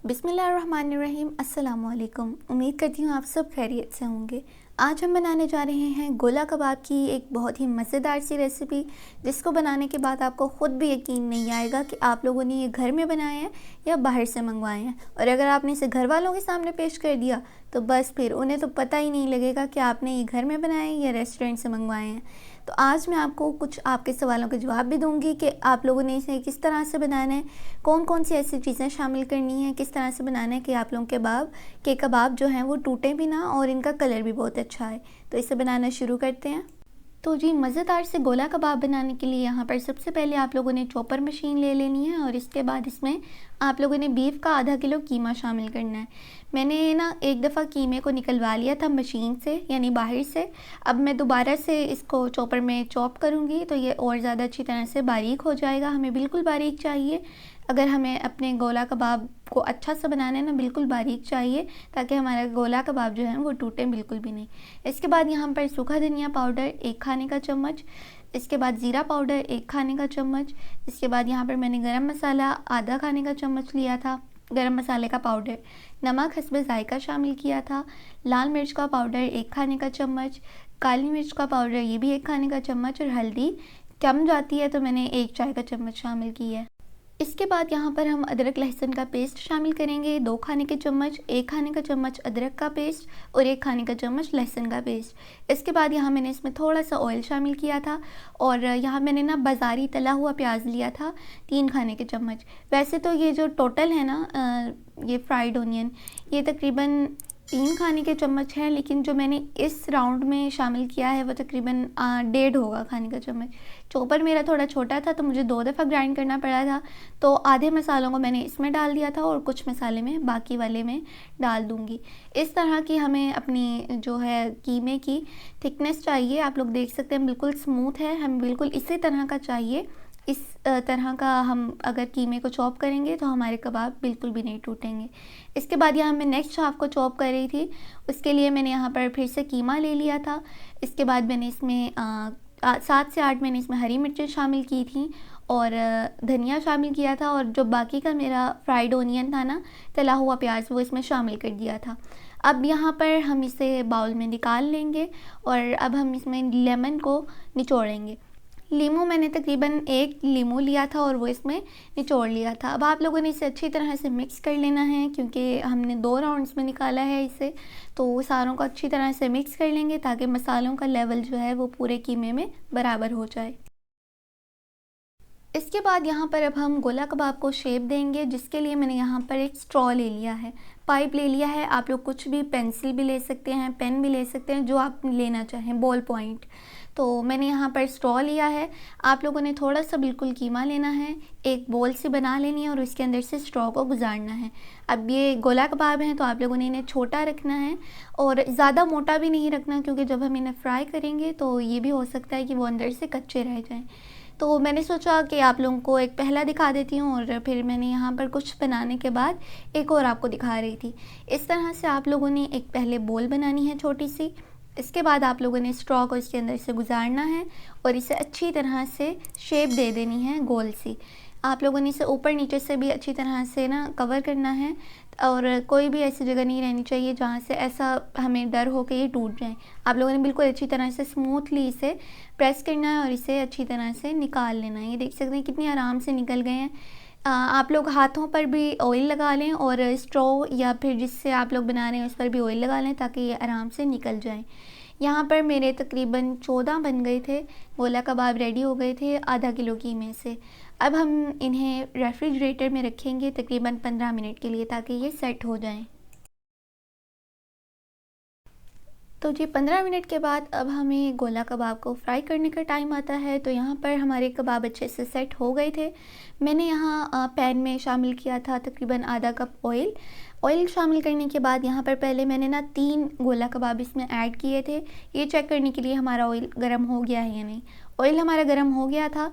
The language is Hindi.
बिस्मिल्लाहिर्रहमानिर्रहीम। अस्सलाम वालेकुम। उम्मीद करती हूँ आप सब खैरियत से होंगे। आज हम बनाने जा रहे हैं गोला कबाब की एक बहुत ही मज़ेदार सी रेसिपी, जिसको बनाने के बाद आपको ख़ुद भी यकीन नहीं आएगा कि आप लोगों ने ये घर में बनाए हैं या बाहर से मंगवाए हैं। और अगर आपने इसे घर वालों के सामने पेश कर दिया तो बस फिर उन्हें तो पता ही नहीं लगेगा कि आपने ये घर में बनाए हैं या रेस्टोरेंट से मंगवाए हैं। तो आज मैं आपको कुछ आपके सवालों के जवाब भी दूंगी कि आप लोगों ने इसे किस तरह से बनाना है, कौन कौन सी ऐसी चीज़ें शामिल करनी है, किस तरह से बनाना है कि आप लोगों के कबाब जो हैं वो टूटें भी ना और इनका कलर भी बहुत अच्छा है। तो इसे बनाना शुरू करते हैं। तो जी, मज़ेदार से गोला कबाब बनाने के लिए यहाँ पर सबसे पहले आप लोगों ने चॉपर मशीन ले लेनी है और इसके बाद इसमें आप लोगों ने बीफ का आधा किलो कीमा शामिल करना है। मैंने ना एक दफ़ा कीमे को निकलवा लिया था मशीन से, यानी बाहर से। अब मैं दोबारा से इसको चॉपर में चॉप करूँगी तो ये और ज़्यादा अच्छी तरह से बारीक हो जाएगा। हमें बिल्कुल बारीक चाहिए, अगर हमें अपने गोला कबाब को अच्छा सा बनाना है ना, बिल्कुल बारीक चाहिए ताकि हमारा गोला कबाब जो है वो टूटे बिल्कुल भी नहीं। इसके बाद यहाँ पर सूखा धनिया पाउडर 1 खाने का चम्मच, इसके बाद ज़ीरा पाउडर 1 खाने का चम्मच, इसके बाद यहाँ पर मैंने गरम मसाला आधा खाने का चम्मच लिया था, गरम मसाले का पाउडर, नमक हस्बे ज़ायका शामिल किया था, लाल मिर्च का पाउडर 1 खाने का चम्मच, काली मिर्च का पाउडर ये भी 1 खाने का चम्मच, और हल्दी कम जाती है तो मैंने 1 चाय का चम्मच शामिल की है। इसके बाद यहाँ पर हम अदरक लहसुन का पेस्ट शामिल करेंगे 2 खाने के चम्मच, 1 खाने का चम्मच अदरक का पेस्ट और 1 खाने का चम्मच लहसुन का पेस्ट। इसके बाद यहाँ मैंने इसमें थोड़ा सा ऑयल शामिल किया था और यहाँ मैंने ना बाज़ारी तला हुआ प्याज लिया था 3 खाने के चम्मच। वैसे तो ये जो टोटल है ना ये फ्राइड ओनियन ये तकरीबन 3 खाने के चम्मच है, लेकिन जो मैंने इस राउंड में शामिल किया है वो तकरीबन 1.5 होगा खाने का चम्मच। चॉपर मेरा थोड़ा छोटा था तो मुझे 2 दफ़ा ग्राइंड करना पड़ा था, तो आधे मसालों को मैंने इसमें डाल दिया था और कुछ मसाले में बाकी वाले में डाल दूँगी। इस तरह की हमें अपनी जो है कीमे की थिकनेस चाहिए। आप लोग देख सकते हैं बिल्कुल स्मूथ है, हमें बिल्कुल इसी तरह का चाहिए। इस तरह का हम अगर कीमे को चॉप करेंगे तो हमारे कबाब बिल्कुल भी नहीं टूटेंगे। इसके बाद यहाँ मैं नेक्स्ट हाफ को चॉप कर रही थी, उसके लिए मैंने यहाँ पर फिर से कीमा ले लिया था। इसके बाद मैंने इसमें 7 से 8 मैंने इसमें हरी मिर्चें शामिल की थी और धनिया शामिल किया था, और जो बाकी का मेरा फ्राइड ओनियन था ना, तला हुआ प्याज, वो इसमें शामिल कर दिया था। अब यहाँ पर हम इसे बाउल में निकाल लेंगे और अब हम इसमें लेमन को निचोड़ेंगे। लीमू मैंने तकरीबन 1 लीमू लिया था और वो इसमें निचोड़ लिया था। अब आप लोगों ने इसे अच्छी तरह से मिक्स कर लेना है, क्योंकि हमने 2 राउंड्स में निकाला है इसे, तो सारों को अच्छी तरह से मिक्स कर लेंगे ताकि मसालों का लेवल जो है वो पूरे कीमे में बराबर हो जाए। इसके बाद यहाँ पर अब हम गोला कबाब को शेप देंगे, जिसके लिए मैंने यहाँ पर एक स्ट्रॉ ले लिया है, पाइप ले लिया है। आप लोग कुछ भी, पेंसिल भी ले सकते हैं, पेन भी ले सकते हैं, जो आप लेना चाहें, बॉल पॉइंट। तो मैंने यहाँ पर स्ट्रॉ लिया है। आप लोगों ने थोड़ा सा बिल्कुल कीमा लेना है, एक बॉल सी बना लेनी है और उसके अंदर से स्ट्रॉ को गुजारना है। अब ये गोला कबाब हैं तो आप लोगों ने इन्हें छोटा रखना है और ज़्यादा मोटा भी नहीं रखना, क्योंकि जब हम इन्हें फ्राई करेंगे तो ये भी हो सकता है कि वो अंदर से कच्चे रह जाएँ। तो मैंने सोचा कि आप लोगों को एक पहला दिखा देती हूँ और फिर मैंने यहाँ पर कुछ बनाने के बाद एक और आपको दिखा रही थी। इस तरह से आप लोगों ने एक पहले बॉल बनानी है छोटी सी, इसके बाद आप लोगों ने स्ट्रॉ को इसके अंदर से गुजारना है और इसे अच्छी तरह से शेप दे देनी है गोल सी। आप लोगों ने इसे ऊपर नीचे से भी अच्छी तरह से ना कवर करना है, और कोई भी ऐसी जगह नहीं रहनी चाहिए जहाँ से ऐसा हमें डर हो कि ये टूट जाए। आप लोगों ने बिल्कुल अच्छी तरह से स्मूथली इसे प्रेस करना है और इसे अच्छी तरह से निकाल लेना है। ये देख सकते हैं कितनी आराम से निकल गए हैं। आप लोग हाथों पर भी ऑयल लगा लें और स्ट्रॉ या फिर जिससे आप लोग बना रहे हैं उस पर भी ऑयल लगा लें ताकि ये आराम से निकल जाए। यहाँ पर मेरे तकरीबन 14 बन गए थे, गोला कबाब रेडी हो गए थे आधा किलो कीमे से। अब हम इन्हें रेफ्रिजरेटर में रखेंगे तकरीबन 15 मिनट के लिए ताकि ये सेट हो जाएं। तो जी 15 मिनट के बाद अब हमें गोला कबाब को फ्राई करने का टाइम आता है। तो यहाँ पर हमारे कबाब अच्छे से सेट हो गए थे। मैंने यहाँ पैन में शामिल किया था तकरीबन आधा कप ऑयल। ऑयल शामिल करने के बाद यहाँ पर पहले मैंने ना 3 गोला कबाब इसमें ऐड किए थे, ये चेक करने के लिए हमारा ऑयल गर्म हो गया है या नहीं। ऑयल हमारा गर्म हो गया था।